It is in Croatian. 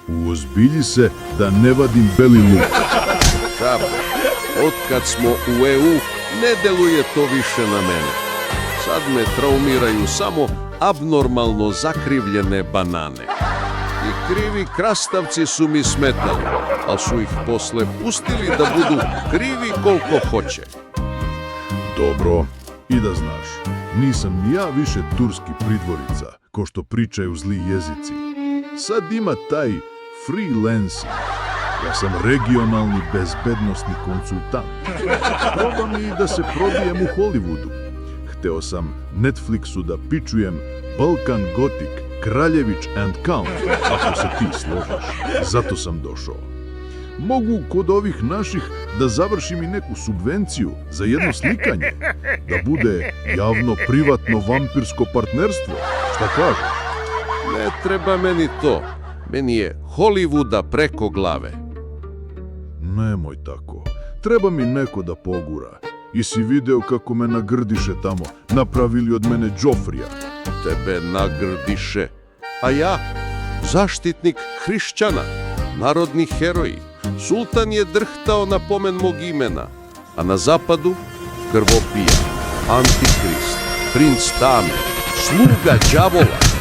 Uozbilji se da ne vadim beli luk. Dobro, otkad smo u EU, ne deluje to više na mene. Sad me traumiraju samo abnormalno zakrivljene banane. I krivi krastavci su mi smetali, ali su ih posle pustili da budu krivi koliko hoće. Dobro, i da znaš, nisam ni ja više turski pridvorica, ko što pričaju zli jezici. Sad ima taj freelancing. Ja sam regionalni bezbednosni konsultant. Probam i da se probijem u Hollywoodu. Hteo sam Netflixu da pičujem Balkan Gothic, Kraljević and Count, ako se ti složiš. Zato sam došao. Mogu kod ovih naših da završim i neku subvenciju za jedno slikanje. Da bude javno-privatno vampirsko partnerstvo. Šta kažeš? Ne treba meni to. Meni je Hollywooda preko glave. Nemoj tako. Treba mi neko da pogura. I si video kako me nagrdiše tamo. Napravili od mene Džofrija. Tebe nagrdiše. A ja, zaštitnik hrišćana, narodni heroji. Sultan je drhtao na pomen mog imena, a na zapadu krvopija, antikrist, princ tame, sluga đavola.